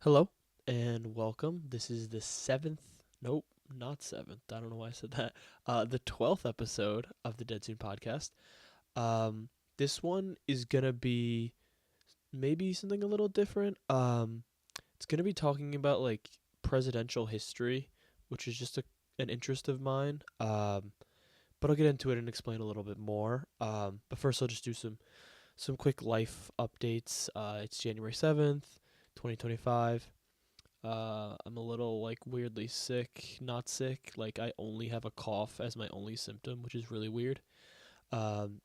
Hello and welcome. This is the seventh, nope, not seventh. I don't know why I said that. The 12th episode of the Dead Soon podcast. Um, this one is gonna be maybe something a little different. It's gonna be talking about like presidential history, which is just an interest of mine. But I'll get into it and explain a little bit more. But first I'll just do some quick life updates. It's January 7th, 2025. I'm a little like weirdly sick, not sick. Like I only have a cough as my only symptom, which is really weird. Um,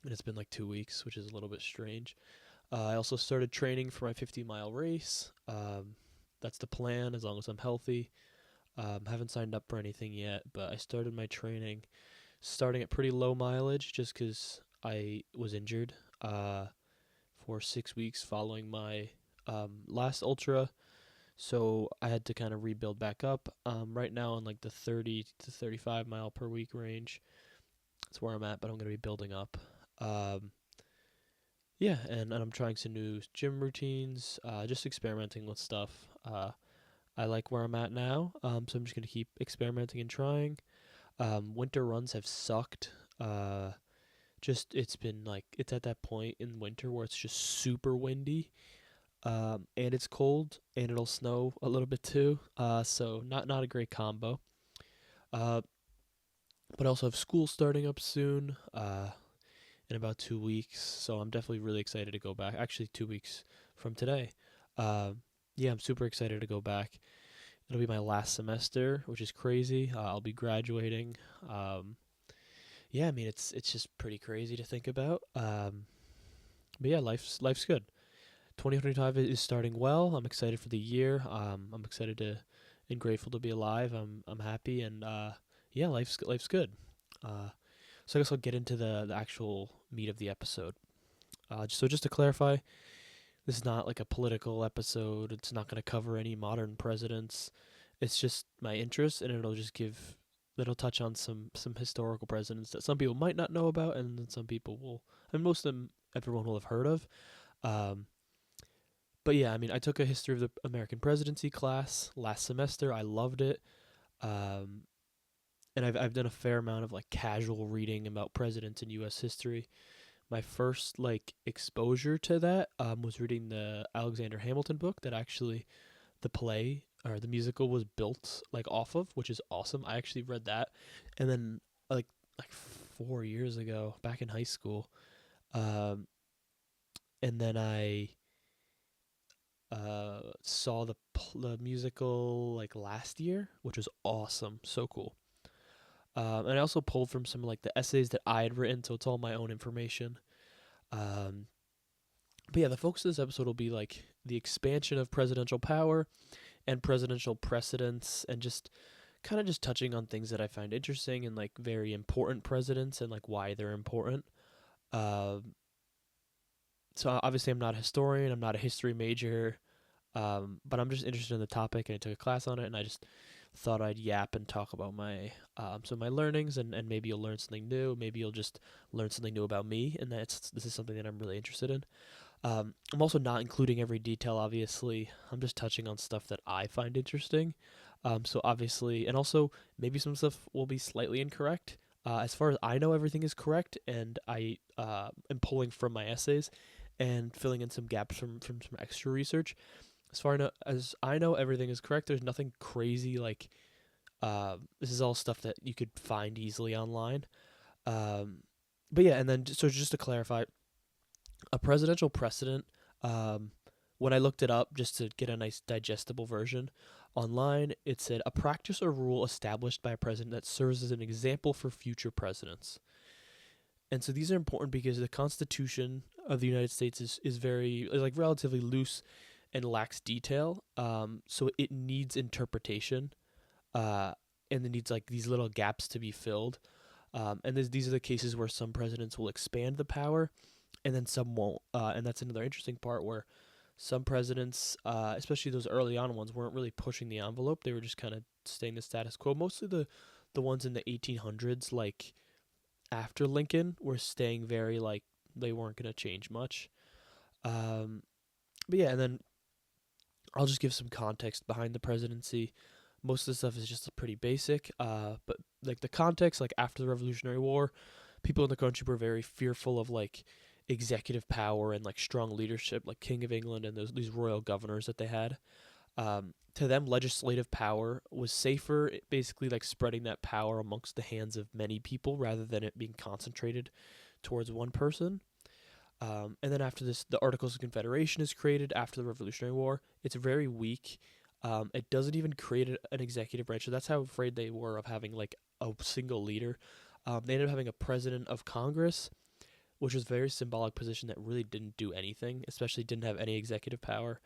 and it's been like 2 weeks, which is a little bit strange. I also started training for my 50-mile race. That's the plan as long as I'm healthy. Haven't signed up for anything yet, but I started my training starting at pretty low mileage just because I was injured for 6 weeks following my last ultra. So I had to kind of rebuild back up. Right now in like the 30 to 35 mile per week range. That's where I'm at, but I'm going to be building up. Um, yeah, and I'm trying some new gym routines, just experimenting with stuff. I like where I'm at now, so I'm just going to keep experimenting and trying. Winter runs have sucked. Just it's been like it's at that point in winter where it's just super windy, and it's cold, and it'll snow a little bit too. So not a great combo. Uh, but I also have school starting up soon. In about 2 weeks, so I'm definitely really excited to go back. Actually, 2 weeks from today. Uh, yeah, I'm super excited to go back. It'll be my last semester, which is crazy. I'll be graduating. Yeah, I mean it's just pretty crazy to think about. But yeah, life's good. 2025 is starting well. I'm excited for the year. I'm excited to and grateful to be alive. I'm happy and yeah, life's good. Uh, so I guess I'll get into the actual meat of the episode. So just to clarify, this is not like a political episode. It's not going to cover any modern presidents. It's just my interest, and it'll touch on some historical presidents that some people might not know about, and then some people will, and most of them everyone will have heard of. Um, but yeah, I mean, I took a history of the American presidency class last semester. I loved it. Um, and I've done a fair amount of like casual reading about presidents in U.S. history. My first like exposure to that was reading the Alexander Hamilton book that actually the play or the musical was built like off of, which is awesome. I actually read that, and then like 4 years ago, back in high school, um, and then I saw the musical like last year, which was awesome, so cool. And I also pulled from some like the essays that I had written, so it's all my own information. Um, but yeah, the focus of this episode will be like the expansion of presidential power and presidential precedents, and just kind of just touching on things that I find interesting and like very important presidents and like why they're important. Um, so obviously, I'm not a historian, I'm not a history major, but I'm just interested in the topic, and I took a class on it, and I just thought I'd yap and talk about my some of my learnings, and maybe you'll learn something new. Maybe you'll just learn something new about me, and this is something that I'm really interested in. I'm also not including every detail, obviously. I'm just touching on stuff that I find interesting. So obviously, and also maybe some stuff will be slightly incorrect. As far as I know, everything is correct, and I am pulling from my essays and filling in some gaps from some extra research. As I know, everything is correct. There's nothing crazy like this is all stuff that you could find easily online. Um, but yeah, and then so just to clarify, a presidential precedent. Um, when I looked it up just to get a nice digestible version online, it said a practice or rule established by a president that serves as an example for future presidents. And so these are important because the Constitution of the United States is like relatively loose and lacks detail. So it needs interpretation, uh, and it needs like these little gaps to be filled. And these are the cases where some presidents will expand the power, and then some won't. And that's another interesting part where some presidents, especially those early on ones, weren't really pushing the envelope. They were just kind of staying the status quo. Mostly the ones in the 1800s, like after Lincoln, were staying very like they weren't gonna change much. Um, but yeah, and then I'll just give some context behind the presidency. Most of the stuff is just pretty basic, but like the context, like after the Revolutionary War, people in the country were very fearful of like executive power and like strong leadership, like King of England and these royal governors that they had. To them, legislative power was safer, basically like spreading that power amongst the hands of many people rather than it being concentrated towards one person. And then after this, the Articles of Confederation is created after the Revolutionary War. It's very weak. It doesn't even create an executive branch. So that's how afraid they were of having like a single leader. They ended up having a president of Congress, which was a very symbolic position that really didn't do anything, especially didn't have any executive power.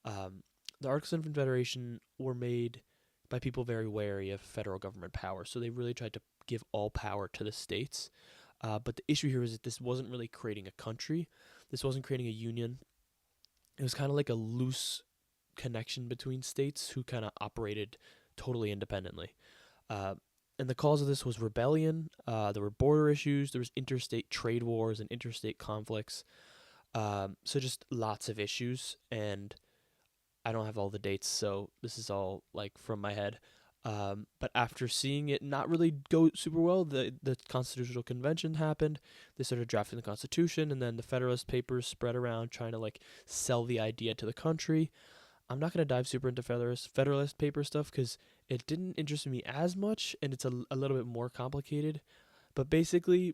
Um, the Articles of Confederation were made by people very wary of federal government power, so they really tried to give all power to the states. But the issue here is that this wasn't really creating a country. This wasn't creating a union. It was kind of like a loose connection between states who kind of operated totally independently. Uh, and the cause of this was rebellion. There were border issues. There was interstate trade wars and interstate conflicts. So just lots of issues. And I don't have all the dates, so this is all like from my head. But after seeing it not really go super well, the Constitutional Convention happened. They started drafting the Constitution, and then the Federalist Papers spread around trying to like sell the idea to the country. I'm not gonna dive super into Federalist paper stuff because it didn't interest me as much, and it's a little bit more complicated. But basically,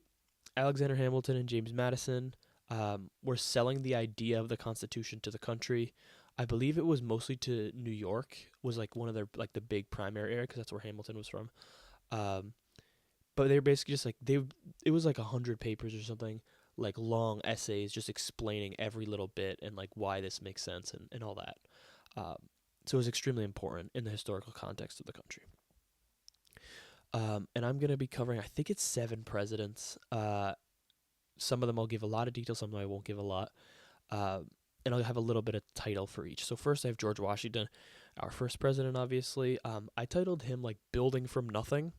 Alexander Hamilton and James Madison were selling the idea of the Constitution to the country. I believe it was mostly to New York, was like one of their like the big primary area because that's where Hamilton was from. Um, but they were basically just like it was like 100 papers or something, like long essays just explaining every little bit and like why this makes sense and all that. Um, so it was extremely important in the historical context of the country. And I'm gonna be covering, I think it's 7 presidents. Some of them I'll give a lot of detail, some of them I won't give a lot. Uh, and I'll have a little bit of title for each. So first I have George Washington, our first president, obviously. I titled him like Building from Nothing.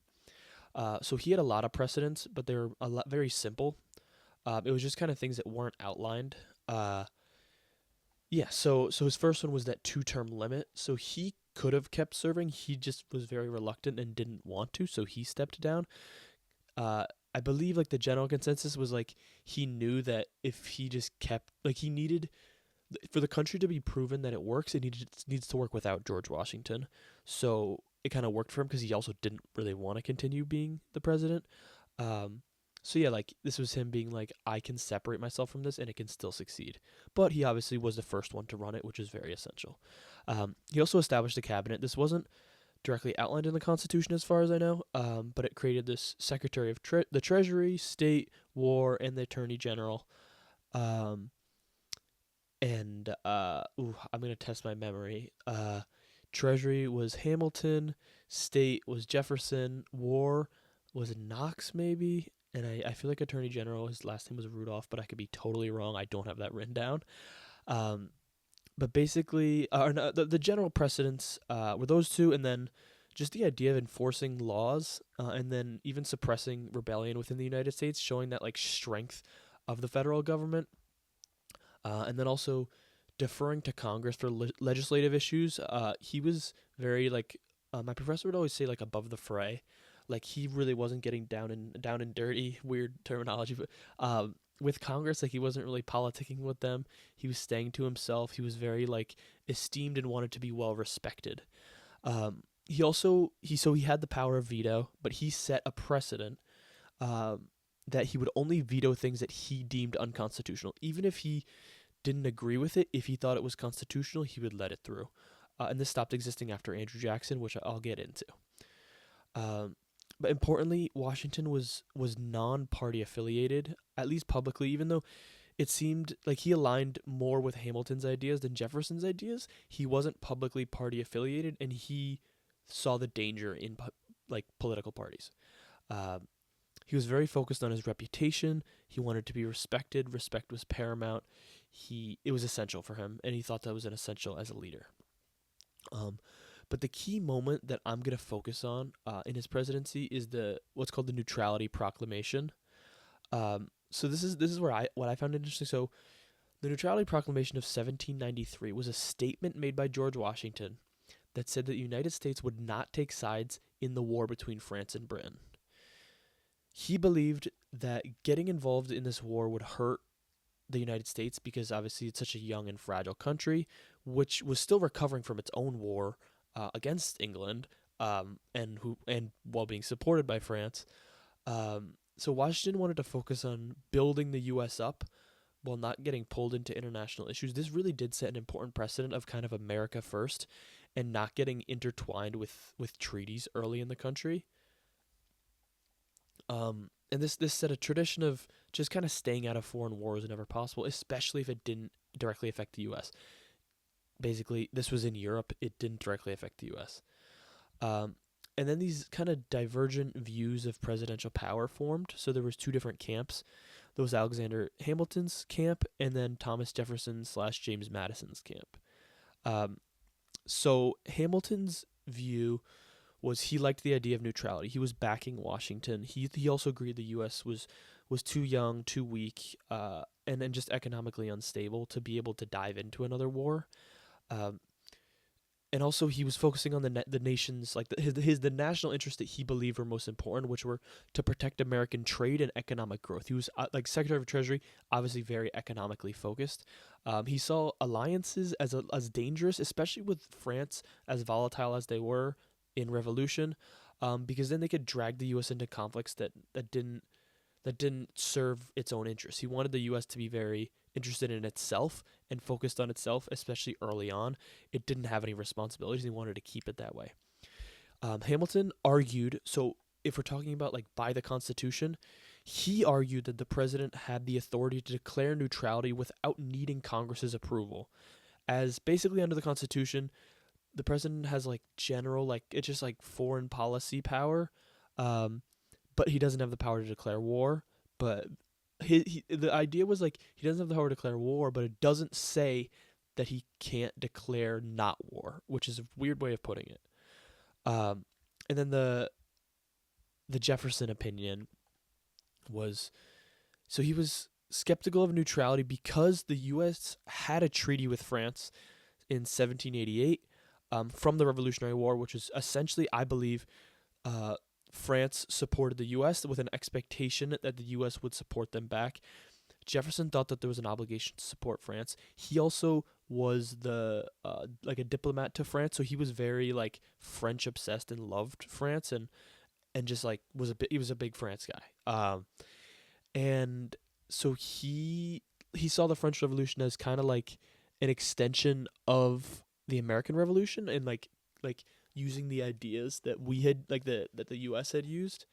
So he had a lot of precedents, but they were very simple. It was just kind of things that weren't outlined. Yeah, so his first one was that 2-term limit. So he could have kept serving. He just was very reluctant and didn't want to, so he stepped down. Uh, I believe like the general consensus was like he knew that if he just kept like he needed for the country to be proven that it works, needs to work without George Washington. So it kind of worked for him because he also didn't really want to continue being the president. Um, so yeah, like this was him being like, I can separate myself from this and it can still succeed. But he obviously was the first one to run it, which is very essential. He also established a cabinet. This wasn't directly outlined in the Constitution as far as I know, but it created this Secretary of the Treasury, State, War, and the Attorney General. Um, I'm gonna test my memory. Treasury was Hamilton, State was Jefferson, War was Knox maybe, and I feel like Attorney General, his last name was Rudolph, but I could be totally wrong. I don't have that written down. Um, but basically, no, the general precedents were those two, and then just the idea of enforcing laws, and then even suppressing rebellion within the United States, showing that like strength of the federal government, and then also deferring to Congress for legislative issues. He was very like my professor would always say like above the fray, like he really wasn't getting down and dirty. Weird terminology, but with Congress, like he wasn't really politicking with them. He was staying to himself. He was very like esteemed and wanted to be well respected. He also he had the power of veto, but he set a precedent that he would only veto things that he deemed unconstitutional, even if he didn't agree with it. If he thought it was constitutional, he would let it through. And this stopped existing after Andrew Jackson, which I'll get into. But importantly, Washington was non-party affiliated, at least publicly, even though it seemed like he aligned more with Hamilton's ideas than Jefferson's ideas. He wasn't publicly party affiliated, and he saw the danger in like political parties. He was very focused on his reputation. He wanted to be respected. Respect was paramount. It was essential for him, and he thought that was an essential as a leader. But the key moment that I'm gonna focus on in his presidency is what's called the Neutrality Proclamation. So this is what I found interesting. So The Neutrality Proclamation of 1793 was a statement made by George Washington that said that the United States would not take sides in the war between France and Britain. He believed that getting involved in this war would hurt the United States because obviously it's such a young and fragile country, which was still recovering from its own war against England, and while being supported by France. So Washington wanted to focus on building the U.S. up while not getting pulled into international issues. This really did set an important precedent of kind of America first and not getting intertwined with treaties early in the country. And this set a tradition of just kind of staying out of foreign wars whenever possible, especially if it didn't directly affect the U.S. Basically, this was in Europe. It didn't directly affect the U.S. And then these kind of divergent views of presidential power formed. So there was two different camps. There was Alexander Hamilton's camp and then Thomas Jefferson / James Madison's camp. So Hamilton's view was he liked the idea of neutrality. He was backing Washington. He also agreed the U.S. was too young, too weak, and just economically unstable to be able to dive into another war. And also he was focusing on the nation's like the national interests that he believed were most important, which were to protect American trade and economic growth. He was like Secretary of Treasury, obviously very economically focused. He saw alliances as dangerous, especially with France, as volatile as they were in Revolution, because then they could drag the U.S. into conflicts that didn't serve its own interests. He wanted the U.S. to be very interested in itself and focused on itself, especially early on. It didn't have any responsibilities. He wanted to keep it that way. Hamilton argued, so if we're talking about like by the Constitution, he argued that the president had the authority to declare neutrality without needing Congress's approval. As basically under the Constitution, the president has like general, like it's just like foreign policy power, but he doesn't have the power to declare war. But the idea was like he doesn't have the power to declare war, but it doesn't say that he can't declare not war, which is a weird way of putting it. And then the Jefferson opinion was, so he was skeptical of neutrality because the U.S. had a treaty with France in 1788 from the Revolutionary War, which is essentially, I believe, France supported the U.S. with an expectation that the U.S. would support them back. Jefferson thought that there was an obligation to support France. He also was like a diplomat to France, so he was very like French obsessed and loved France and just like he was a big France guy. And so he saw the French Revolution as kind of like an extension of the American Revolution and like using the ideas that we had that the U.S. had used,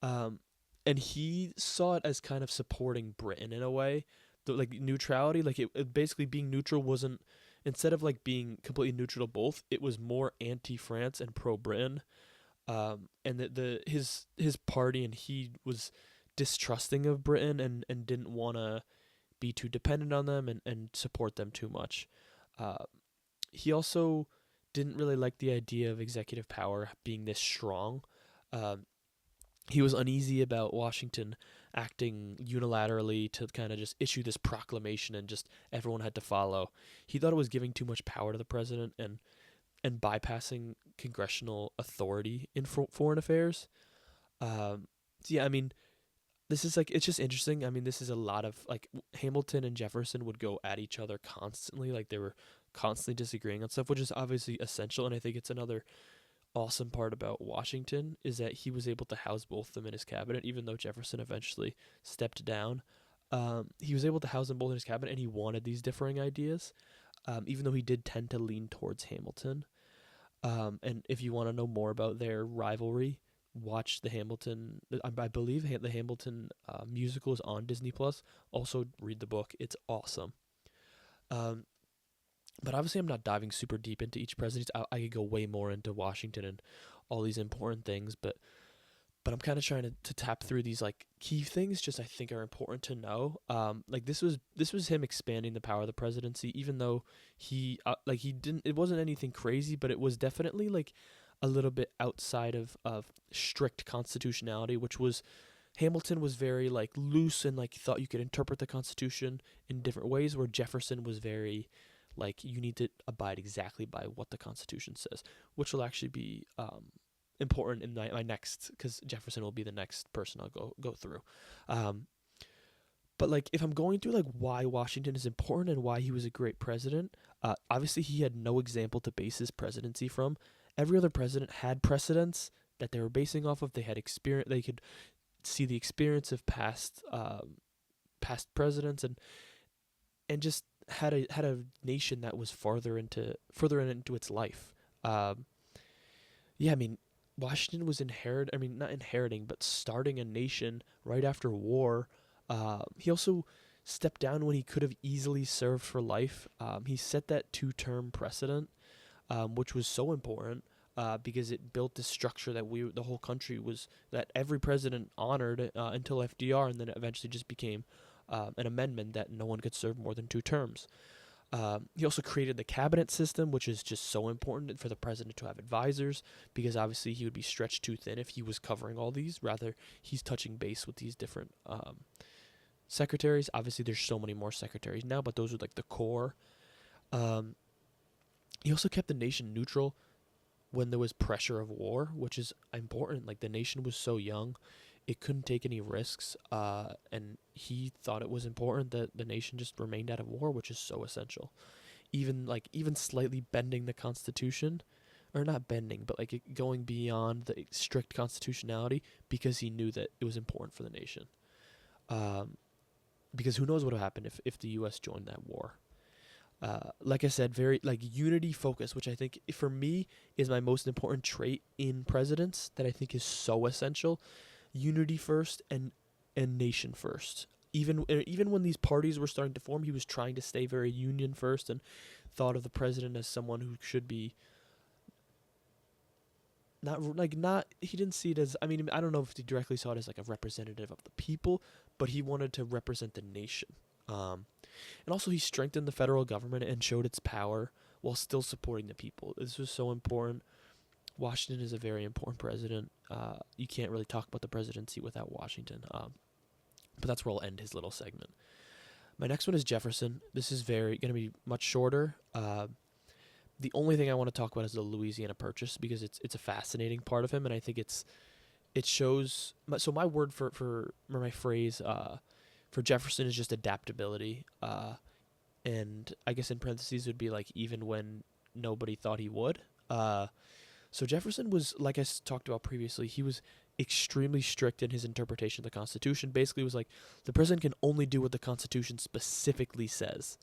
and he saw it as kind of supporting Britain in a way. Like neutrality, like it basically being neutral wasn't, instead of like being completely neutral to both, it was more anti-France and pro-Britain, and that his party and he was distrusting of Britain and didn't want to be too dependent on them and support them too much. He also didn't really like the idea of executive power being this strong. He was uneasy about Washington acting unilaterally to kind of just issue this proclamation and just everyone had to follow. He thought it was giving too much power to the president and bypassing congressional authority in foreign affairs. Yeah, I mean, this is like, it's just interesting. I mean, this is a lot of like Hamilton and Jefferson would go at each other constantly. Like they were constantly disagreeing on stuff, which is obviously essential. And I think it's another awesome part about Washington is that he was able to house both of them in his cabinet, even though Jefferson eventually stepped down. He was able to house them both in his cabinet, and he wanted these differing ideas, even though he did tend to lean towards Hamilton. And if you want to know more about their rivalry, watch the Hamilton. I believe the Hamilton musical is on Disney Plus. Also, read the book; it's awesome. But obviously, I'm not diving super deep into each president. I could go way more into Washington and all these important things, but I'm kind of trying to tap through these like key things, just I think are important to know. Like this was him expanding the power of the presidency, even though he didn't. It wasn't anything crazy, but it was definitely like a little bit outside of strict constitutionality, which was Hamilton was very like loose and like thought you could interpret the Constitution in different ways, where Jefferson was very like you need to abide exactly by what the Constitution says, which will actually be important in my next, because Jefferson will be the next person I'll go through. Um, but like if I'm going through like why Washington is important and why he was a great president, obviously he had no example to base his presidency from. Every other president had precedents that they were basing off of. They had experience. They could see the experience of past presidents, and just had a nation that was further into its life. Um, yeah, I mean, Washington was not inheriting, but starting a nation right after war. He also stepped down when he could have easily served for life. He set that two-term precedent, which was so important because it built this structure that the whole country was, that every president honored until FDR, and then it eventually just became an amendment that no one could serve more than 2 terms. He also created the cabinet system, which is just so important for the president to have advisors, because obviously he would be stretched too thin if he was covering all these. Rather, he's touching base with these different secretaries. Obviously, there's so many more secretaries now, but those are like the core. Um, he also kept the nation neutral when there was pressure of war, which is important. Like the nation was so young, it couldn't take any risks, and he thought it was important that the nation just remained out of war, which is so essential. Even slightly bending the Constitution, or not bending, but like going beyond the strict constitutionality, because he knew that it was important for the nation. Um, because who knows what would have happened if the U.S. joined that war. Like I said, very like unity focus, which I think for me is my most important trait in presidents that I think is so essential. Unity first and nation first. Even when these parties were starting to form, he was trying to stay very union first, and thought of the president as someone who should be not he didn't see it as, I mean, I don't know if he directly saw it as like a representative of the people, but he wanted to represent the nation. And also he strengthened the federal government and showed its power while still supporting the people. This was so important. Washington is a very important president. You can't really talk about the presidency without Washington. But that's where I'll end his little segment. My next one is Jefferson. This is going to be much shorter. The only thing I want to talk about is the Louisiana Purchase, because it's a fascinating part of him, and I think it shows. So my word for my phrase for Jefferson is just adaptability. And I guess in parentheses would be like even when nobody thought he would. So Jefferson was, like I talked about previously, he was extremely strict in his interpretation of the Constitution. Basically, it was like the president can only do what the Constitution specifically says.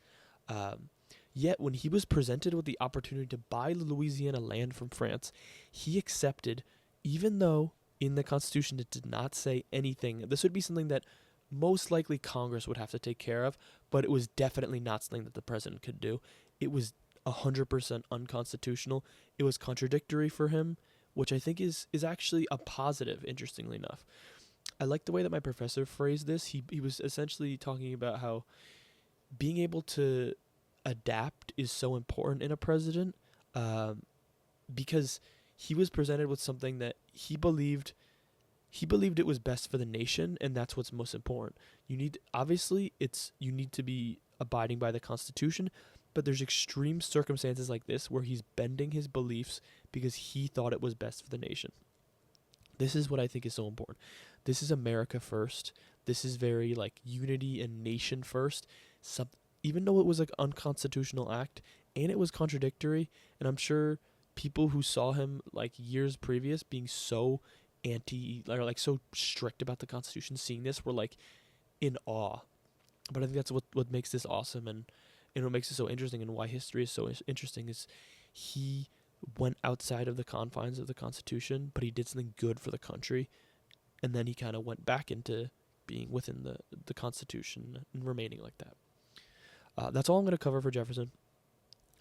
Yet, when he was presented with the opportunity to buy the Louisiana land from France, he accepted, even though in the Constitution it did not say anything. This would be something that most likely Congress would have to take care of, but it was definitely not something that the president could do. It was 100% unconstitutional. It was contradictory for him, which I think is actually a positive, interestingly enough. I like the way that my professor phrased this. He was essentially talking about how being able to adapt is so important in a president, because he was presented with something that he believed it was best for the nation, and that's what's most important. You need to be abiding by the Constitution, but there's extreme circumstances like this where he's bending his beliefs because he thought it was best for the nation. This is what I think is so important. This is America first. This is very like unity and nation first. Even though it was like unconstitutional act and it was contradictory, and I'm sure people who saw him like years previous being so so strict about the Constitution, seeing this were like in awe. But I think that's what makes this awesome, and what makes it so interesting, and why history is so interesting is he went outside of the confines of the Constitution, but he did something good for the country, and then he kind of went back into being within the Constitution and remaining like that. That's all I'm going to cover for Jefferson.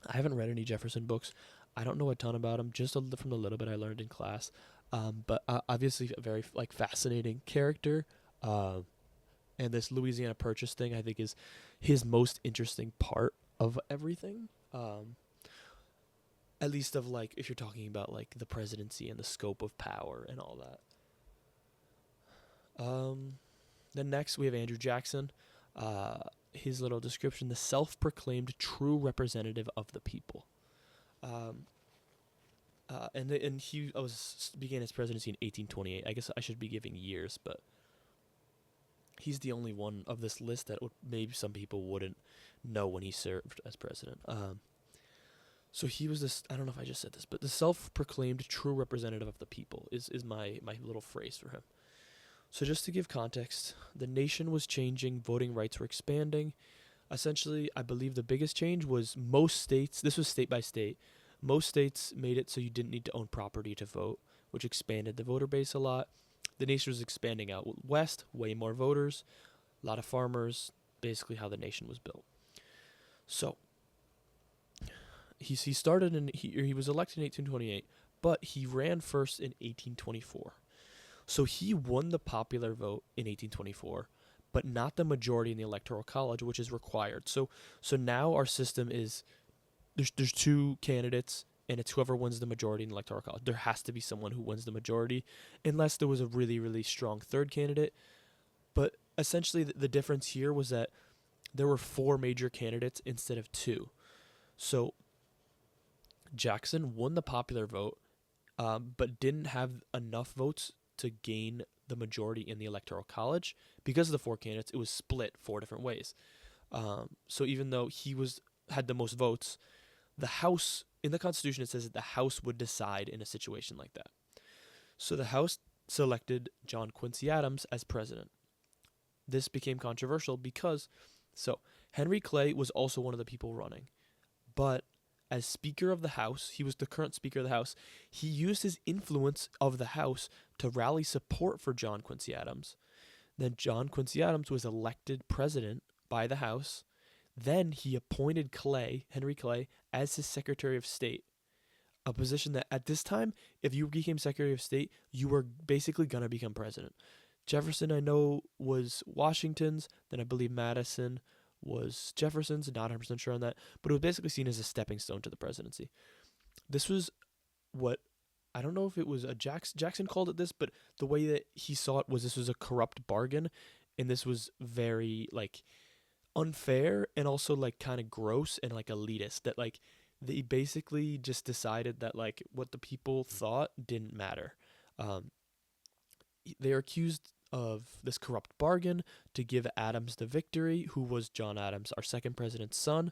I haven't read any Jefferson books. I don't know a ton about him, just from the little bit I learned in class. But obviously a very like fascinating character. And this Louisiana Purchase thing, I think, is his most interesting part of everything. At least of like if you're talking about like the presidency and the scope of power and all Um, then next we have Andrew Jackson. Uh, his little description: the self-proclaimed true representative of the people. Um, and he began his presidency in 1828. I guess I should be giving years, but he's the only one of this list that maybe some people wouldn't know when he served as president. So he was this. I don't know if I just said this, but the self-proclaimed true representative of the people is my little phrase for him. So just to give context, the nation was changing, voting rights were expanding. Essentially, I believe the biggest change was most states. This was state by state. Most states made it so you didn't need to own property to vote, which expanded the voter base a lot. The nation was expanding out west, way more voters, a lot of farmers, basically how the nation was built. So he started he was elected in 1828, but he ran first in 1824. So he won the popular vote in 1824, but not the majority in the electoral college, which is required. So now our system is there's two candidates, and it's whoever wins the majority in the electoral college. There has to be someone who wins the majority, unless there was a really, really strong third candidate. But essentially, the difference here was that there were four major candidates instead of two. So Jackson won the popular vote, but didn't have enough votes to gain the majority in the electoral college. Because of the four candidates, it was split four different ways. So even though he had the most votes, the House, in the Constitution, it says that the House would decide in a situation like that. So the House selected John Quincy Adams as president. This became controversial because, Henry Clay was also one of the people running. But as Speaker of the House, he was the current Speaker of the House, he used his influence of the House to rally support for John Quincy Adams. Then John Quincy Adams was elected president by the House. Then he appointed Henry Clay, as his Secretary of State, a position that at this time, if you became Secretary of State, you were basically going to become president. Jefferson, I know, was Washington's. Then I believe Madison was Jefferson's. Not 100% sure on that. But it was basically seen as a stepping stone to the presidency. This was what, I don't know if it was Jackson called it this, but the way that he saw it was this was a corrupt bargain. And this was very, unfair and also, kind of gross and, elitist. That, they basically just decided that, what the people thought didn't matter. They are accused of this corrupt bargain to give Adams the victory, who was John Adams, our second president's son,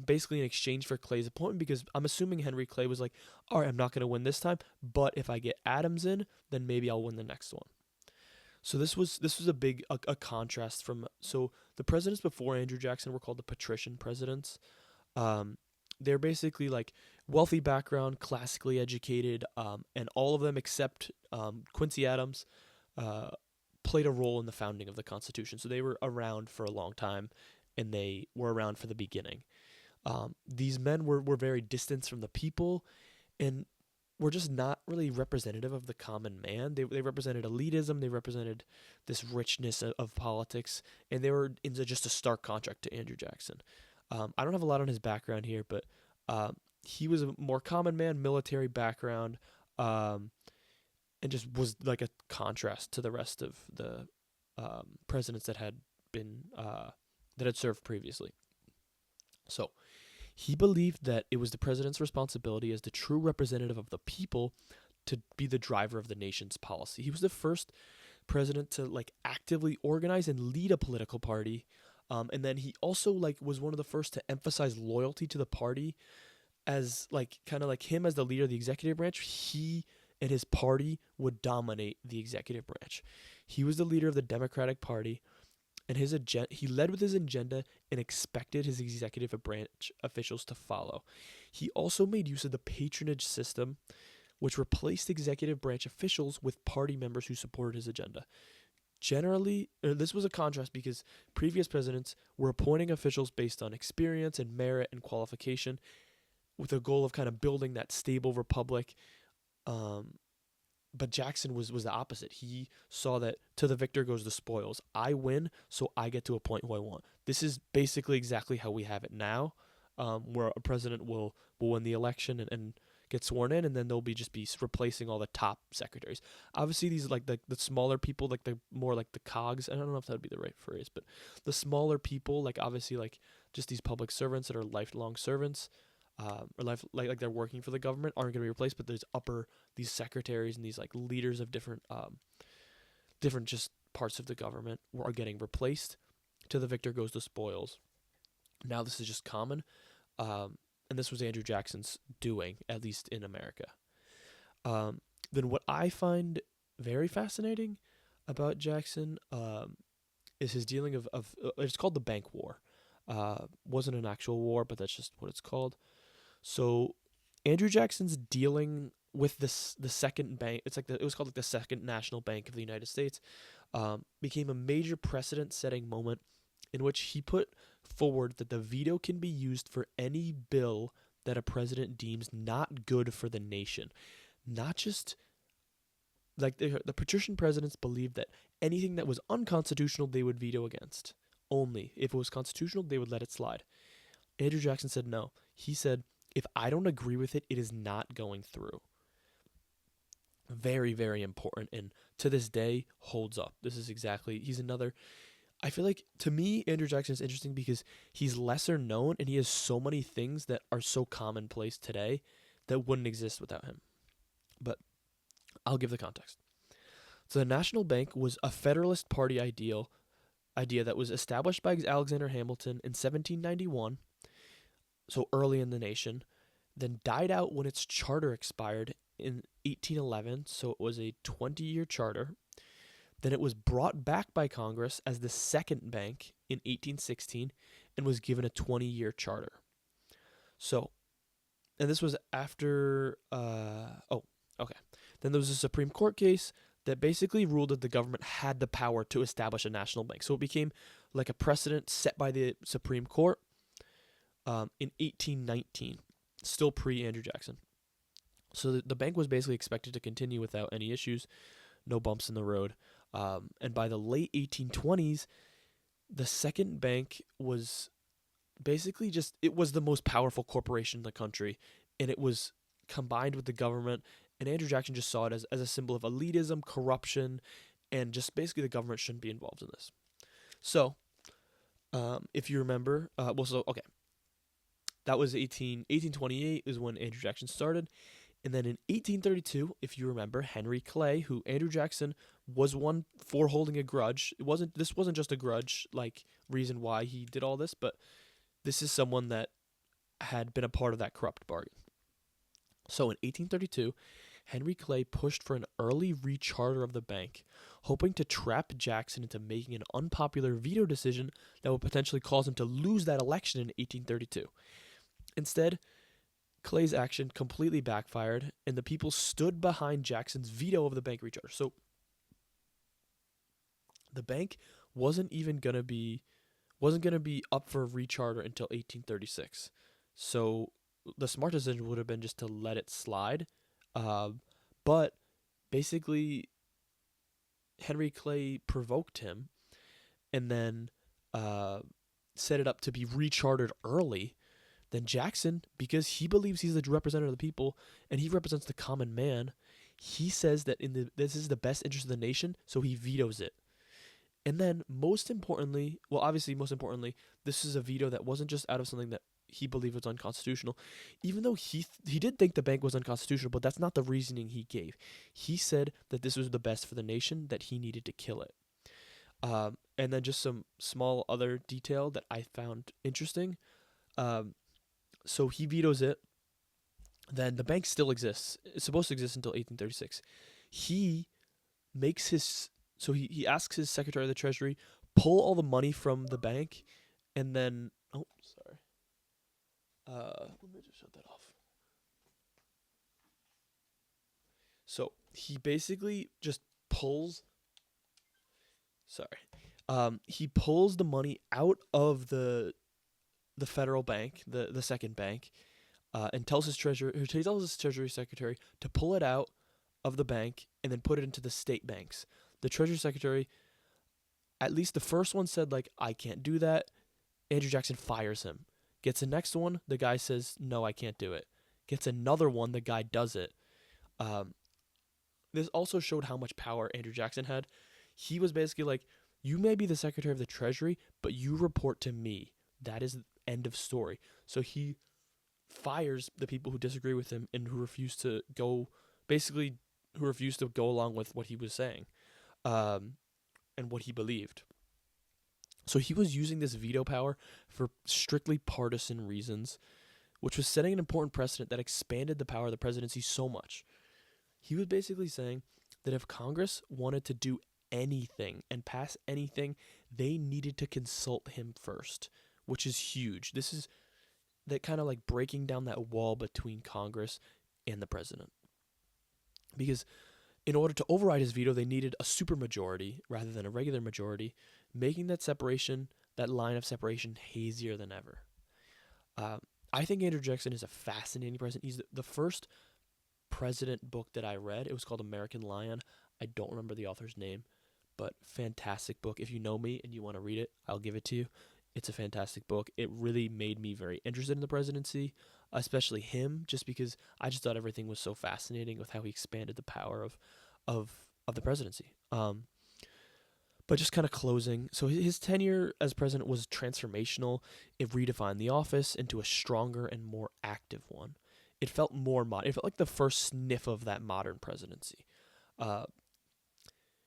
basically in exchange for Clay's appointment, because I'm assuming Henry Clay was like, all right, I'm not going to win this time, but if I get Adams in, then maybe I'll win the next one. So this was a big contrast from, so the presidents before Andrew Jackson were called the patrician presidents. They're basically wealthy background, classically educated, and all of them except Quincy Adams played a role in the founding of the Constitution. So they were around for a long time, and they were around for the beginning. These men were very distant from the people, and were just not really representative of the common man. They represented elitism. They represented this richness of politics, and they were in just a stark contrast to Andrew Jackson. I don't have a lot on his background here, but he was a more common man, military background, and just was like a contrast to the rest of the presidents that had been that had served previously. So he believed that it was the president's responsibility as the true representative of the people to be the driver of the nation's policy. He was the first president to actively organize and lead a political party. And then he also was one of the first to emphasize loyalty to the party, as kind of him as the leader of the executive branch. He and his party would dominate the executive branch. He was the leader of the Democratic Party, and he led with his agenda and expected his executive branch officials to follow. He also made use of the patronage system, which replaced executive branch officials with party members who supported his agenda. Generally, this was a contrast because previous presidents were appointing officials based on experience and merit and qualification, with a goal of kind of building that stable republic. But Jackson was the opposite. He saw that to the victor goes the spoils. I win, so I get to appoint who I want. This is basically exactly how we have it now, where a president will win the election and get sworn in, and then they'll be replacing all the top secretaries. Obviously, these like the smaller people, like the more like the cogs. I don't know if that would be the right phrase, but the smaller people, like obviously like just these public servants that are lifelong servants, or like they're working for the government, aren't going to be replaced. But these secretaries and these like leaders of different just parts of the government are getting replaced. To the victor goes the spoils. Now this is just common, and this was Andrew Jackson's doing, at least in America. Then what I find very fascinating about Jackson is his dealing of it's called the Bank War. Wasn't an actual war, but that's just what it's called. So Andrew Jackson's dealing with the second bank. It was called like the Second National Bank of the United States. Became a major precedent-setting moment in which he put forward that the veto can be used for any bill that a president deems not good for the nation. Not just like the patrician presidents believed that anything that was unconstitutional they would veto against. Only if it was constitutional they would let it slide. Andrew Jackson said no. He said, if I don't agree with it, it is not going through. Very, very important, and to this day holds up. He's another. I feel like, to me, Andrew Jackson is interesting because he's lesser known and he has so many things that are so commonplace today that wouldn't exist without him. But I'll give the context. So the National Bank was a Federalist Party idea that was established by Alexander Hamilton in 1791, so early in the nation, then died out when its charter expired in 1811, so it was a 20-year charter. Then it was brought back by Congress as the second bank in 1816 and was given a 20-year charter. So, and this was after, Then there was a Supreme Court case that basically ruled that the government had the power to establish a national bank. So it became like a precedent set by the Supreme Court in 1819, still pre-Andrew Jackson. So the bank was basically expected to continue without any issues, no bumps in the road. And by the late 1820s, the second bank was basically it was the most powerful corporation in the country, and it was combined with the government. And Andrew Jackson just saw it as a symbol of elitism, corruption, and just basically the government shouldn't be involved in this. So, if you remember, that was 1828 is when Andrew Jackson started. And then in 1832, if you remember, Henry Clay, who Andrew Jackson was one for holding a grudge. This wasn't just a grudge, like reason why he did all this, but this is someone that had been a part of that corrupt bargain. So in 1832, Henry Clay pushed for an early recharter of the bank, hoping to trap Jackson into making an unpopular veto decision that would potentially cause him to lose that election in 1832. Instead, Clay's action completely backfired, and the people stood behind Jackson's veto of the bank recharter. So the bank wasn't gonna be up for recharter until 1836. So the smart decision would have been just to let it slide. But basically, Henry Clay provoked him and then set it up to be rechartered early. Then Jackson, because he believes he's the representative of the people and he represents the common man, he says that this is the best interest of the nation, so he vetoes it. And then most importantly, this is a veto that wasn't just out of something that he believed was unconstitutional, even though he did think the bank was unconstitutional, but that's not the reasoning he gave. He said that this was the best for the nation, that he needed to kill it. And then just some small other detail that I found interesting. So he vetoes it. Then the bank still exists. It's supposed to exist until 1836. He asks his Secretary of the Treasury, pull all the money from the bank, and then let me just shut that off. So he basically just pulls the money out of the federal bank, the second bank, and tells his Treasury Secretary to pull it out of the bank and then put it into the state banks. The Treasury Secretary, at least the first one, said, like, I can't do that. Andrew Jackson fires him. Gets the next one, the guy says, no, I can't do it. gets another one, the guy does it. Um, this also showed how much power Andrew Jackson had. He was basically like, you may be the Secretary of the Treasury, but you report to me. That is the end of story. So he fires the people who disagree with him and who refuse to go, basically, who refuse to go along with what he was saying, and what he believed. So he was using this veto power for strictly partisan reasons, which was setting an important precedent that expanded the power of the presidency so much. He was basically saying that if Congress wanted to do anything and pass anything, they needed to consult him first, which is huge. This is that kind of like breaking down that wall between Congress and the president. Because in order to override his veto, they needed a supermajority rather than a regular majority, making that separation, that line of separation, hazier than ever. I think Andrew Jackson is a fascinating president. He's the first president book that I read. It was called American Lion. I don't remember the author's name, but fantastic book. If you know me and you want to read it, I'll give it to you. It's a fantastic book. It really made me very interested in the presidency, especially him, just because I just thought everything was so fascinating with how he expanded the power of the presidency. But just kind of closing, so his tenure as president was transformational. It redefined the office into a stronger and more active one. It felt more modern. It felt like the first sniff of that modern presidency.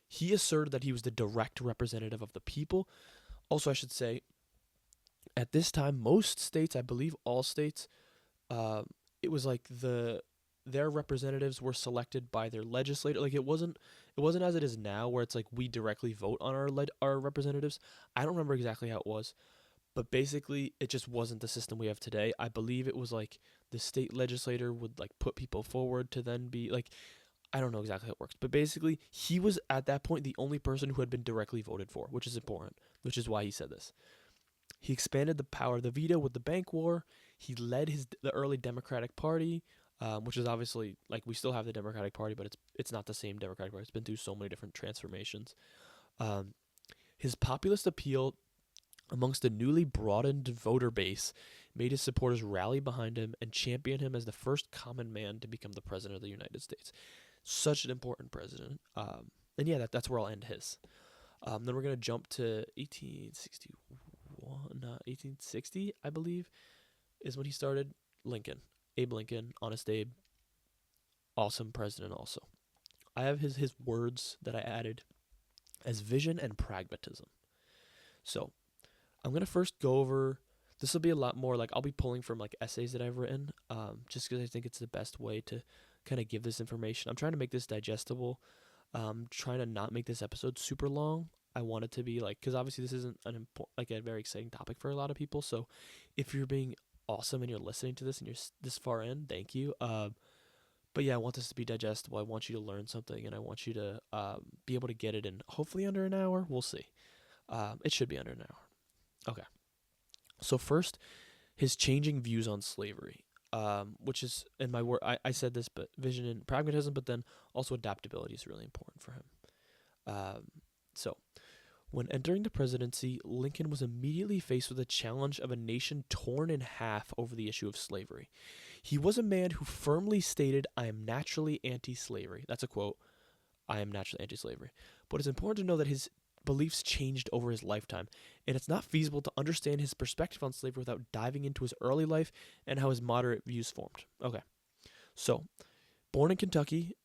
He asserted that he was the direct representative of the people. Also, I should say, at this time, most states, I believe all states, it was like their representatives were selected by their legislator. Like it wasn't as it is now, where it's like we directly vote on our representatives. I don't remember exactly how it was, but basically it just wasn't the system we have today. I believe it was like the state legislator would like put people forward to then be like, I don't know exactly how it works, but basically he was at that point the only person who had been directly voted for, which is important, which is why he said this. He expanded the power of the veto with the bank war. He led the early Democratic Party, which is obviously, like, we still have the Democratic Party, but it's not the same Democratic Party. It's been through so many different transformations. His populist appeal amongst the newly broadened voter base made his supporters rally behind him and champion him as the first common man to become the president of the United States. Such an important president. And yeah, that's where I'll end his. Then we're going to jump to 1860, I believe, is when he started. Lincoln. Abe Lincoln, Honest Abe. Awesome president also. I have his words that I added as vision and pragmatism. So, I'm going to first go over, this will be a lot more, like, I'll be pulling from, like, essays that I've written, just because I think it's the best way to kind of give this information. I'm trying to make this digestible, trying to not make this episode super long. I want it to be, like, because obviously this isn't a very exciting topic for a lot of people, so if you're being awesome and you're listening to this and you're this far in, thank you. But yeah, I want this to be digestible. I want you to learn something, and I want you to be able to get it in hopefully under an hour. We'll see. It should be under an hour. Okay. So first, his changing views on slavery, which is, in my word, I said this, but vision and pragmatism, but then also adaptability is really important for him. So, when entering the presidency, Lincoln was immediately faced with the challenge of a nation torn in half over the issue of slavery. He was a man who firmly stated, "I am naturally anti-slavery." That's a quote. I am naturally anti-slavery. But it's important to know that his beliefs changed over his lifetime, and it's not feasible to understand his perspective on slavery without diving into his early life and how his moderate views formed. Okay, so, born in Kentucky,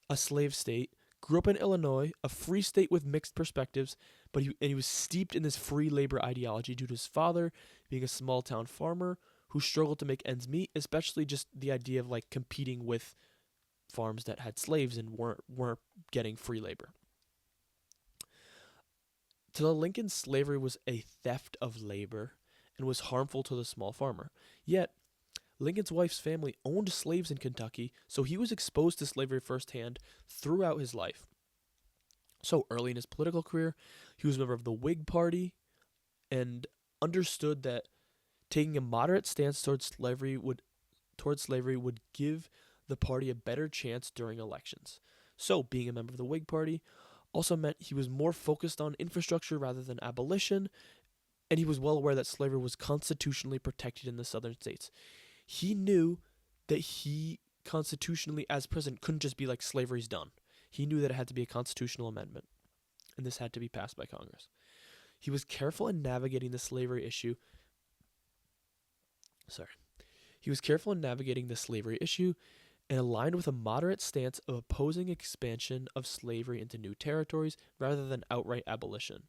a slave state, grew up in Illinois, a free state with mixed perspectives, but he was steeped in this free labor ideology due to his father being a small-town farmer who struggled to make ends meet, especially just the idea of, like, competing with farms that had slaves and weren't getting free labor. To Lincoln, slavery was a theft of labor and was harmful to the small farmer. Yet, Lincoln's wife's family owned slaves in Kentucky, so he was exposed to slavery firsthand throughout his life. So early in his political career, he was a member of the Whig Party and understood that taking a moderate stance towards slavery would give the party a better chance during elections. So being a member of the Whig Party also meant he was more focused on infrastructure rather than abolition, and he was well aware that slavery was constitutionally protected in the southern states. He knew that he constitutionally, as president, couldn't just be like slavery's done. He knew that it had to be a constitutional amendment, and this had to be passed by Congress. He was careful in navigating the slavery issue. He was careful in navigating the slavery issue and aligned with a moderate stance of opposing expansion of slavery into new territories rather than outright abolition.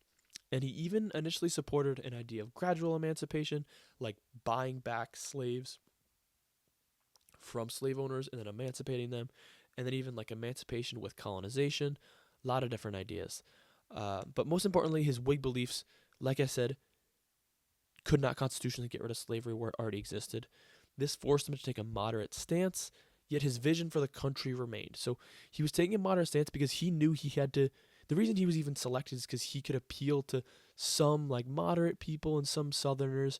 And he even initially supported an idea of gradual emancipation, like buying back slaves from slave owners and then emancipating them, and then even like emancipation with colonization. A lot of different ideas. But most importantly, his Whig beliefs, like I said, could not constitutionally get rid of slavery where it already existed. This forced him to take a moderate stance, yet his vision for the country remained. So he was taking a moderate stance because he knew he had to. The reason he was even selected is because he could appeal to some like moderate people and some Southerners,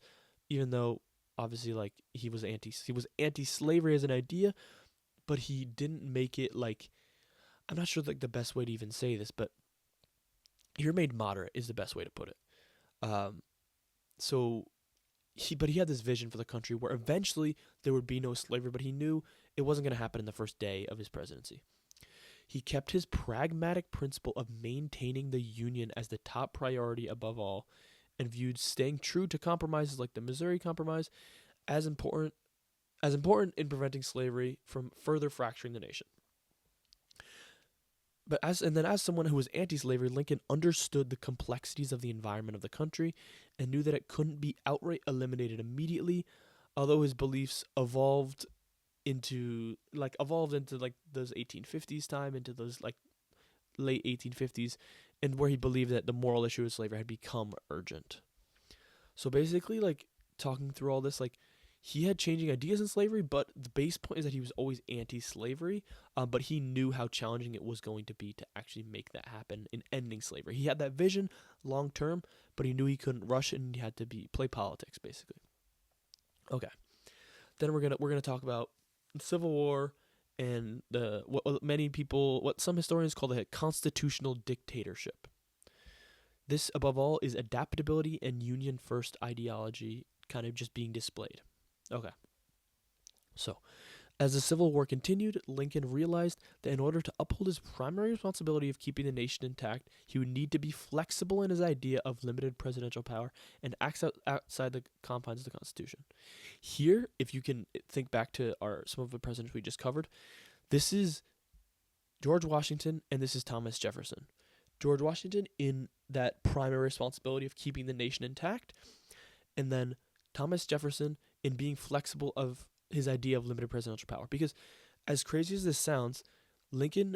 even though obviously like he was anti-slavery as an idea, but he didn't make it like, I'm not sure like the best way to even say this, but he remained moderate is the best way to put it. So he had this vision for the country where eventually there would be no slavery, but he knew it wasn't going to happen in the first day of his presidency. He kept his pragmatic principle of maintaining the Union as the top priority above all, and viewed staying true to compromises like the Missouri Compromise as important in preventing slavery from further fracturing the nation. But as someone who was anti-slavery, Lincoln understood the complexities of the environment of the country and knew that it couldn't be outright eliminated immediately, although his beliefs evolved into those 1850s time, into those like late 1850s, and where he believed that the moral issue of slavery had become urgent. So basically, like talking through all this, like he had changing ideas in slavery, but the base point is that he was always anti-slavery, but he knew how challenging it was going to be to actually make that happen in ending slavery. He had that vision long term, but he knew he couldn't rush it, and he had to play politics basically. Okay, then we're gonna talk about the Civil War and what some historians call the constitutional dictatorship. This, above all, is adaptability and Union first ideology kind of just being displayed. Okay. So, as the Civil War continued, Lincoln realized that in order to uphold his primary responsibility of keeping the nation intact, he would need to be flexible in his idea of limited presidential power and act outside the confines of the Constitution. Here, if you can think back to some of the presidents we just covered, this is George Washington and this is Thomas Jefferson. George Washington in that primary responsibility of keeping the nation intact, and then Thomas Jefferson in being flexible of his idea of limited presidential power. Because as crazy as this sounds, Lincoln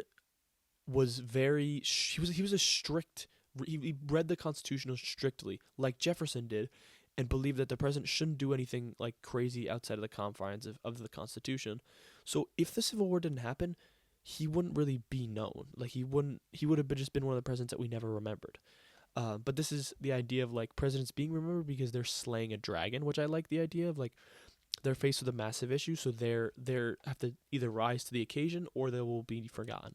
was he was a strict, he read the Constitution strictly, like Jefferson did, and believed that the president shouldn't do anything like crazy outside of the confines of the Constitution. So if the Civil War didn't happen, he wouldn't really be known. Like he would have just been one of the presidents that we never remembered. But this is the idea of like presidents being remembered because they're slaying a dragon, which I like the idea of. Like they're faced with a massive issue, so they're have to either rise to the occasion or they will be forgotten.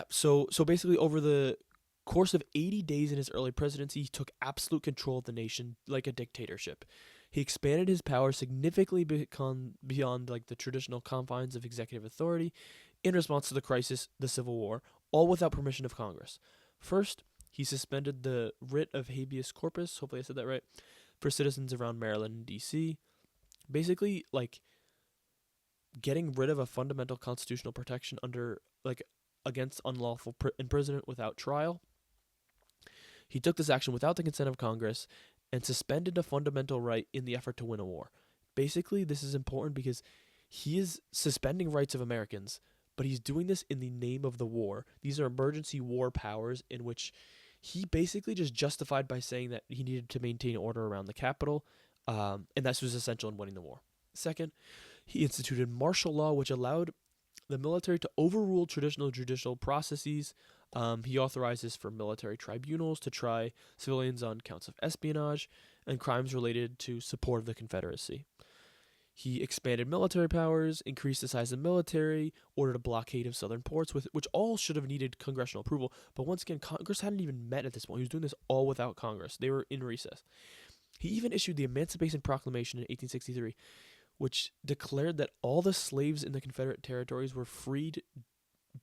So basically over the course of 80 days in his early presidency, he took absolute control of the nation like a dictatorship. He expanded his power significantly beyond like the traditional confines of executive authority in response to the crisis, the Civil War, all without permission of Congress. First, he suspended the writ of habeas corpus, hopefully I said that right, for citizens around Maryland and D.C., basically like getting rid of a fundamental constitutional protection against unlawful imprisonment without trial. He took this action without the consent of Congress and suspended a fundamental right in the effort to win a war. Basically, this is important because he is suspending rights of Americans, but he's doing this in the name of the war. These are emergency war powers in which he basically just justified by saying that he needed to maintain order around the capital, and that was essential in winning the war. Second, he instituted martial law, which allowed the military to overrule traditional judicial processes. He authorizes for military tribunals to try civilians on counts of espionage and crimes related to support of the Confederacy. He expanded military powers, increased the size of the military, ordered a blockade of southern ports, which all should have needed congressional approval. But once again, Congress hadn't even met at this point. He was doing this all without Congress. They were in recess. He even issued the Emancipation Proclamation in 1863, which declared that all the slaves in the Confederate territories were freed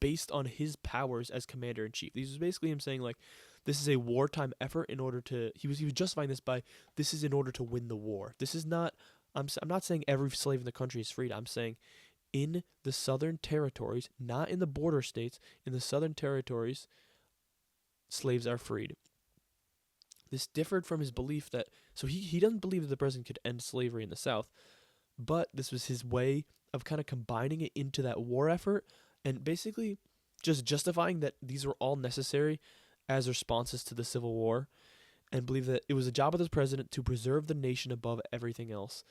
based on his powers as commander-in-chief. This was basically him saying, like, this is a wartime effort in order to, he was justifying this by, this is in order to win the war. This is not, I'm not saying every slave in the country is freed. I'm saying in the southern territories, not in the border states, in the southern territories, slaves are freed. This differed from his belief that, so he doesn't believe that the president could end slavery in the South, but this was his way of kind of combining it into that war effort and basically just justifying that these were all necessary as responses to the Civil War, and believe that it was the job of the president to preserve the nation above everything else,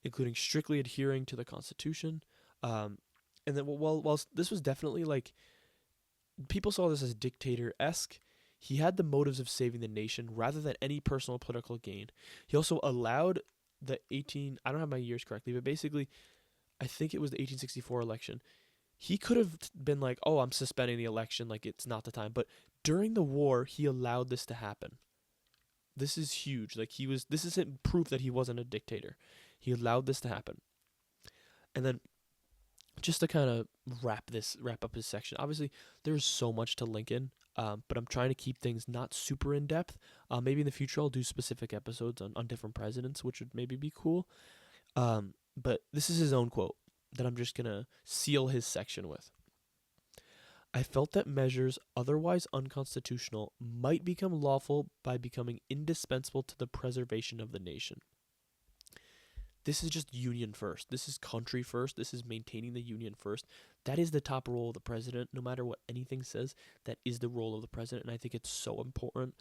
including strictly adhering to the Constitution. And then while this was definitely like, people saw this as dictator-esque, he had the motives of saving the nation rather than any personal political gain. He also allowed the I don't have my years correctly, but basically, I think it was the 1864 election. He could have been like, oh, I'm suspending the election, like it's not the time. But during the war, he allowed this to happen. This is huge. Like this isn't proof that he wasn't a dictator. He allowed this to happen. And then just to kind of wrap up his section, obviously there's so much to Lincoln, but I'm trying to keep things not super in depth. Maybe in the future I'll do specific episodes on different presidents, which would maybe be cool. But this is his own quote that I'm just going to seal his section with. I felt that measures otherwise unconstitutional might become lawful by becoming indispensable to the preservation of the nation. This is just union first. This is country first. This is maintaining the union first. That is the top role of the president. No matter what anything says, that is the role of the president, and I think it's so important.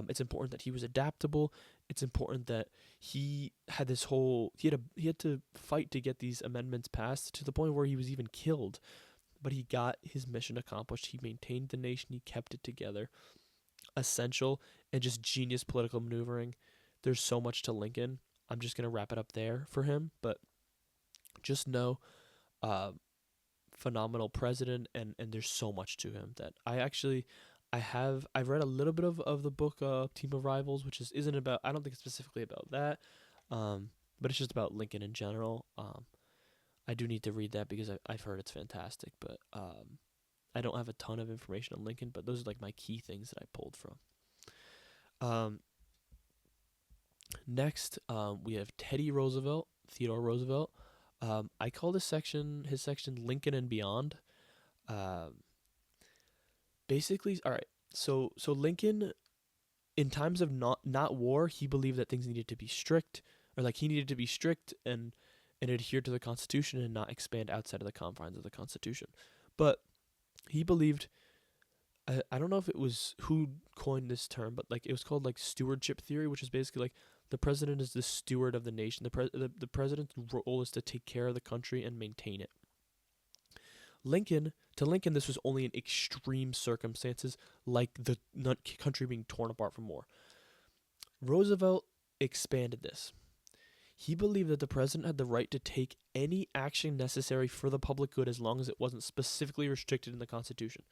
It's important that he was adaptable. It's important that he had this whole he had to fight to get these amendments passed to the point where he was even killed. But he got his mission accomplished. He maintained the nation. He kept it together. Essential and just genius political maneuvering. There's so much to Lincoln. I'm just going to wrap it up there for him, but just know, phenomenal president, and there's so much to him that I've read a little bit of the book, Team of Rivals, which isn't about, I don't think it's specifically about that, but it's just about Lincoln in general. I do need to read that because I've heard it's fantastic, but I don't have a ton of information on Lincoln, but those are like my key things that I pulled from. Next, we have Theodore Roosevelt. I call his section Lincoln and Beyond. Basically, all right. So Lincoln, in times of not war, he believed that things needed to be strict, or like he needed to be strict and adhere to the Constitution and not expand outside of the confines of the Constitution. But he believed, I don't know if it was who coined this term, but like it was called like stewardship theory, which is basically like the president is the steward of the nation. The president's role is to take care of the country and maintain it. To Lincoln, this was only in extreme circumstances, like the country being torn apart from war. Roosevelt expanded this. He believed that the president had the right to take any action necessary for the public good as long as it wasn't specifically restricted in the Constitution.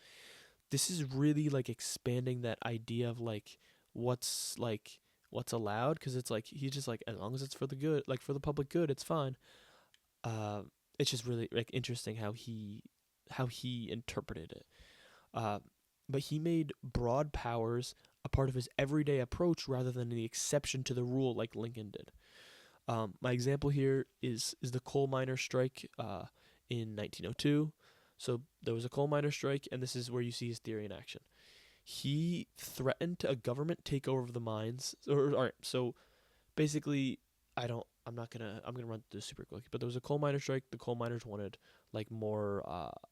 This is really like expanding that idea of like what's allowed, because it's like he's just like, as long as it's for the good, like for the public good, it's fine. It's just really like interesting how he interpreted it. But he made broad powers a part of his everyday approach rather than the exception to the rule like Lincoln did. My example here is the coal miner strike in 1902. So there was a coal miner strike, and this is where you see his theory in action. He threatened a government takeover of the mines. All right, so basically, I'm gonna run through this super quick. But there was a coal miner strike. The coal miners wanted like more,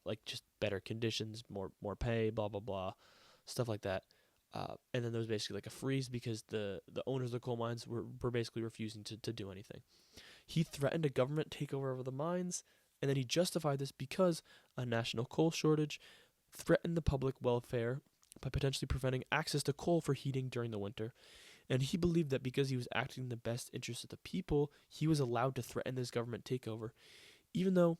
like just better conditions, more pay, blah blah blah, stuff like that. And then there was basically like a freeze because the owners of the coal mines were basically refusing to do anything. He threatened a government takeover of the mines, and then he justified this because a national coal shortage threatened the public welfare by potentially preventing access to coal for heating during the winter. And he believed that because he was acting in the best interest of the people, he was allowed to threaten this government takeover, even though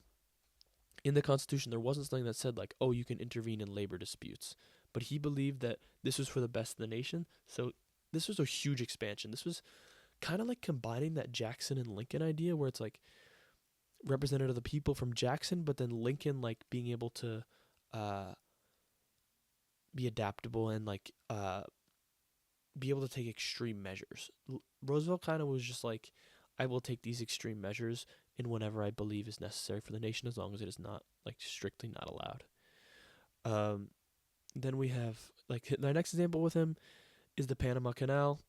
in the Constitution there wasn't something that said like, oh, you can intervene in labor disputes. But he believed that this was for the best of the nation. So this was a huge expansion. This was kind of like combining that Jackson and Lincoln idea, where it's like representative of the people from Jackson, but then Lincoln like being able to uh, be adaptable and like be able to take extreme measures. Roosevelt kind of was just like, I will take these extreme measures in whenever I believe is necessary for the nation, as long as it is not like strictly not allowed. Um, then we have like the next example with him is the Panama Canal.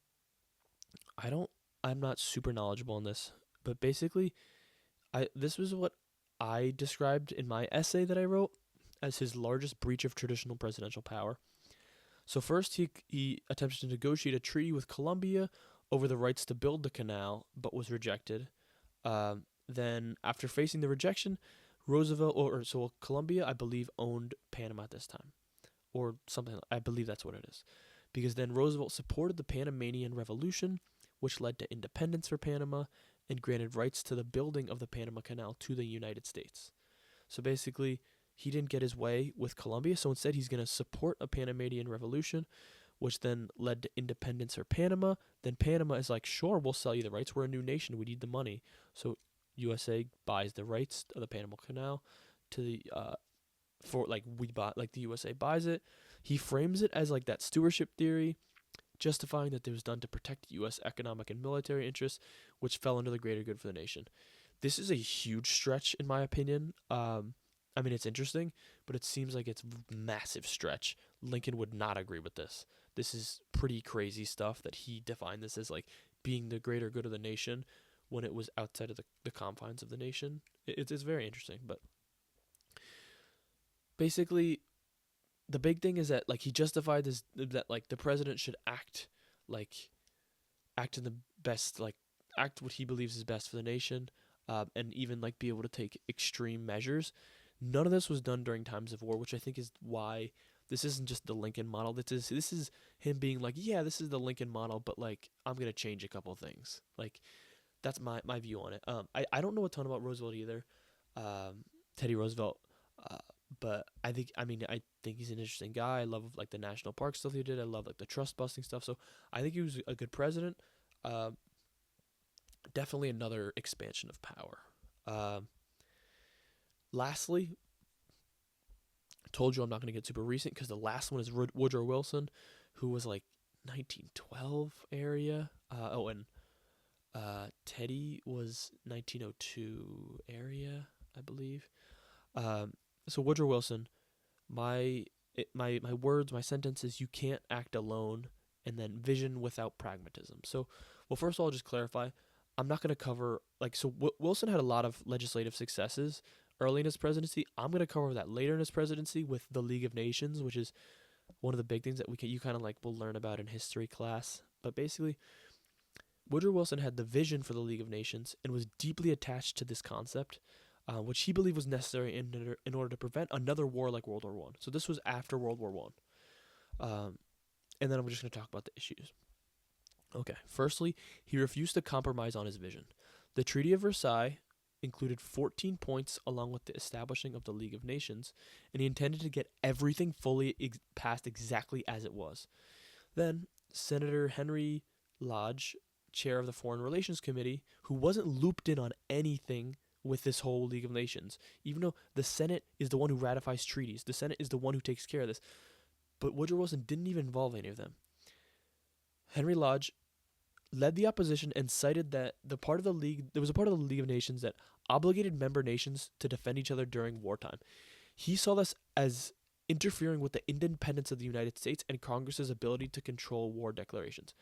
I don't, I'm not super knowledgeable on this, but basically, this was what I described in my essay that I wrote as his largest breach of traditional presidential power. So first, he attempted to negotiate a treaty with Colombia over the rights to build the canal, but was rejected. Then, after facing the rejection, Roosevelt, or so Colombia, I believe, owned Panama at this time, or something. I believe that's what it is, because then Roosevelt supported the Panamanian Revolution, which led to independence for Panama and granted rights to the building of the Panama Canal to the United States. So basically, he didn't get his way with Colombia, so instead he's going to support a Panamanian Revolution, which then led to independence for Panama. Then Panama is like, sure, we'll sell you the rights. We're a new nation. We need the money. So USA buys the rights of the Panama Canal to the for like we buy like the USA buys it. He frames it as like that stewardship theory, justifying that it was done to protect U.S. economic and military interests, which fell under the greater good for the nation. This is a huge stretch, in my opinion. I mean, it's interesting, but it seems like it's a massive stretch. Lincoln would not agree with this. This is pretty crazy stuff that he defined this as like being the greater good of the nation when it was outside of the confines of the nation. It's very interesting, but basically, the big thing is that like he justified this that like the president should like act in the best like act what he believes is best for the nation, and even like be able to take extreme measures. None of this was done during times of war, which I think is why this isn't just the Lincoln model. This is him being like, yeah, this is the Lincoln model, but like I'm gonna change a couple things. Like that's my view on it. I don't know a ton about Roosevelt either, Teddy Roosevelt, uh, but I think he's an interesting guy. I love like the national park stuff he did. I love like the trust busting stuff. So I think he was a good president. Um, Definitely another expansion of power. Um, Lastly, I told you I'm not going to get super recent because the last one is Woodrow Wilson, who was like 1912 area. And Teddy was 1902 area, I believe. Um, so Woodrow Wilson, my sentence is: you can't act alone, and then vision without pragmatism. So, well, first of all, I'll just clarify. I'm not going to cover like so. Wilson had a lot of legislative successes early in his presidency. I'm going to cover that later in his presidency with the League of Nations, which is one of the big things that you kind of like will learn about in history class. But basically, Woodrow Wilson had the vision for the League of Nations and was deeply attached to this concept, which he believed was necessary in order to prevent another war like World War One. So this was after World War One, and then I'm just going to talk about the issues. Okay, firstly, he refused to compromise on his vision. The Treaty of Versailles included 14 points along with the establishing of the League of Nations, and he intended to get everything fully passed exactly as it was. Then, Senator Henry Lodge, chair of the Foreign Relations Committee, who wasn't looped in on anything with this whole League of Nations, even though the Senate is the one who ratifies treaties, the Senate is the one who takes care of this, but Woodrow Wilson didn't even involve any of them. Henry Lodge led the opposition and cited that there was a part of the League of Nations that obligated member nations to defend each other during wartime. He saw this as interfering with the independence of the United States and Congress's ability to control war declarations.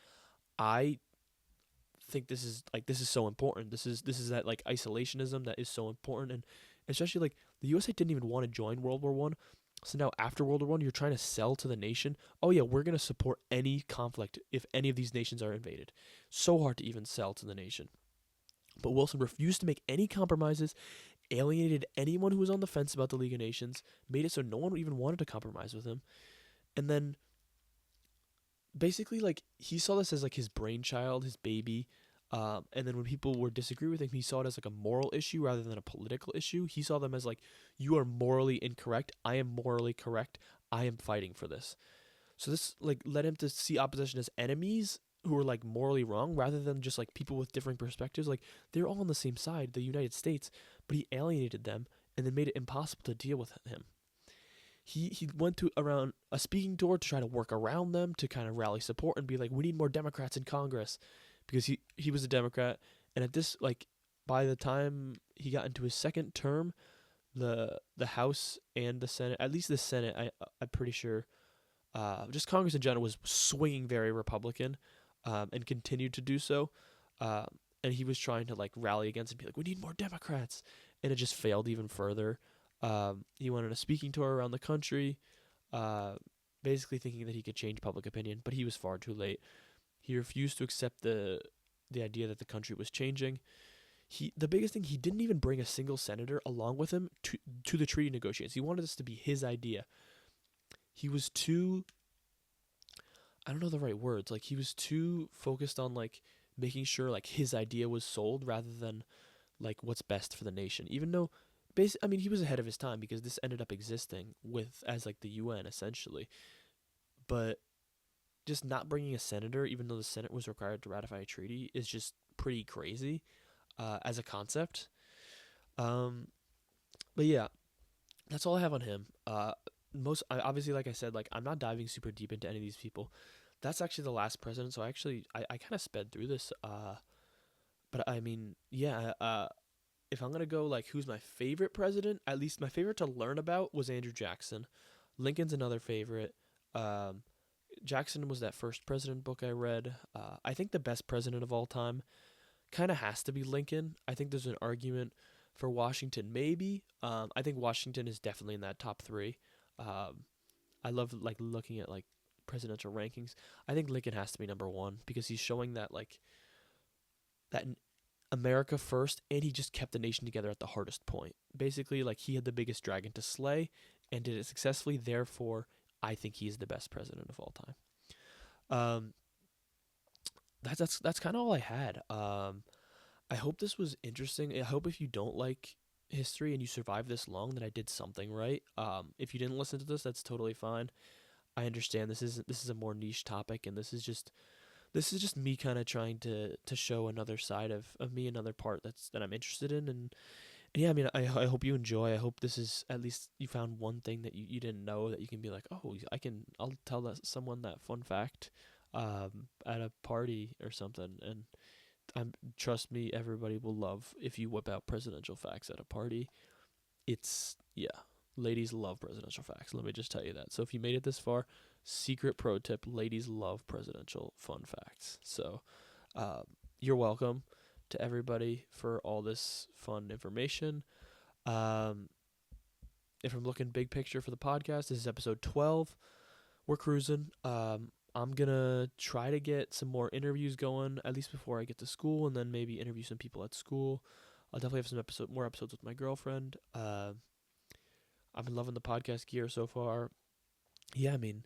I think this is so important. This is that like isolationism that is so important, and especially like the USA didn't even want to join World War One. So now after World War One, you're trying to sell to the nation, oh yeah, we're gonna support any conflict if any of these nations are invaded. So hard to even sell to the nation. But Wilson refused to make any compromises, alienated anyone who was on the fence about the League of Nations, made it so no one even wanted to compromise with him. And then basically like he saw this as like his brainchild, his baby. And then when people were disagree with him, he saw it as like a moral issue rather than a political issue. He saw them as like, you are morally incorrect. I am morally correct. I am fighting for this. So this like led him to see opposition as enemies who were like morally wrong, rather than just like people with differing perspectives. Like they're all on the same side, the United States, but he alienated them and then made it impossible to deal with him. He went to around a speaking tour to try to work around them, to kind of rally support and be like, we need more Democrats in Congress, because he was a Democrat. And at this, like, by the time he got into his second term, the House and the Senate, at least the Senate, I'm pretty sure, just Congress in general was swinging very Republican, and continued to do so. Um, and he was trying to like rally against it and be like, we need more Democrats, and it just failed even further. He went on a speaking tour around the country, uh, basically thinking that he could change public opinion, but he was far too late. He refused to accept the idea that the country was changing. The biggest thing, he didn't even bring a single senator along with him to the treaty negotiations. He wanted this to be his idea. He was too, I don't know the right words. Like he was too focused on like making sure like his idea was sold rather than like what's best for the nation. Even though, I mean, he was ahead of his time because this ended up existing with as like the UN essentially. But just not bringing a senator, even though the Senate was required to ratify a treaty, is just pretty crazy, as a concept. Um, but yeah, that's all I have on him. Obviously, like I said, like I'm not diving super deep into any of these people. That's actually the last president, so I kind of sped through this. But I mean, yeah. If I'm gonna go like who's my favorite president, at least my favorite to learn about was Andrew Jackson. Lincoln's another favorite. Um, Jackson was that first president book I read. I think the best president of all time kind of has to be Lincoln. I think there's an argument for Washington, maybe. I think Washington is definitely in that top three. Um, I love like looking at like presidential rankings. I think Lincoln has to be number one because he's showing that like that America first, and he just kept the nation together at the hardest point. Basically, like he had the biggest dragon to slay and did it successfully. Therefore, I think he's the best president of all time. Um, that's kind of all I had. I hope this was interesting. I hope if you don't like history and you survive this long, that I did something right. If you didn't listen to this, that's totally fine. I understand this is a more niche topic, and this is just me kind of trying to show another side of me, another part that I'm interested in, and yeah, I mean, I hope you enjoy. I hope this is at least you found one thing that you didn't know that you can be like, oh, I'll tell someone that fun fact, at a party or something, and trust me, everybody will love if you whip out presidential facts at a party. It's yeah, ladies love presidential facts. Let me just tell you that. So if you made it this far, secret pro tip: ladies love presidential fun facts. So, um, you're welcome to everybody for all this fun information. Um, if I'm looking big picture for the podcast, this is episode 12. We're cruising. I'm gonna try to get some more interviews going, at least before I get to school, and then maybe interview some people at school. I'll definitely have more episodes with my girlfriend. I've been loving the podcast gear so far. Yeah, I mean,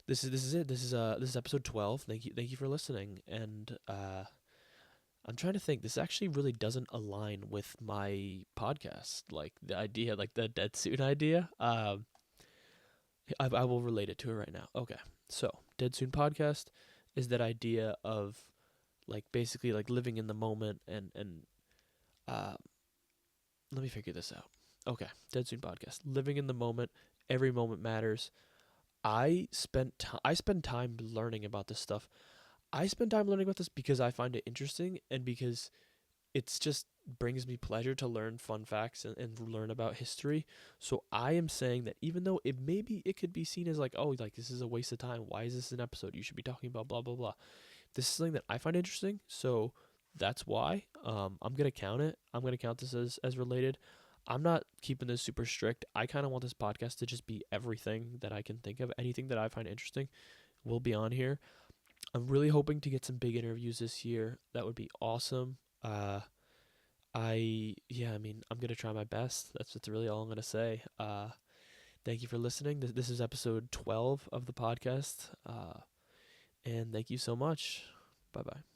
this is it. This is episode 12. Thank you for listening. And I'm trying to think. This actually really doesn't align with my podcast, like the idea, like the dead suit idea. I will relate it to it right now. Okay, so Dead Soon podcast is that idea of like basically like living in the moment and uh, let me figure this out. Okay, Dead Soon podcast, living in the moment. Every moment matters. I spend time learning about this stuff. I spend time learning about this because I find it interesting and because it's just brings me pleasure to learn fun facts and learn about history. So I am saying that even though it could be seen as like, oh, like this is a waste of time. Why is this an episode? You should be talking about blah blah blah. This is something that I find interesting. So that's why I'm gonna count it. I'm gonna count this as related. I'm not keeping this super strict. I kind of want this podcast to just be everything that I can think of. Anything that I find interesting will be on here. I'm really hoping to get some big interviews this year. That would be awesome. I mean, I'm gonna try my best. That's really all I'm gonna say. Thank you for listening. This is episode 12 of the podcast. And thank you so much. Bye bye.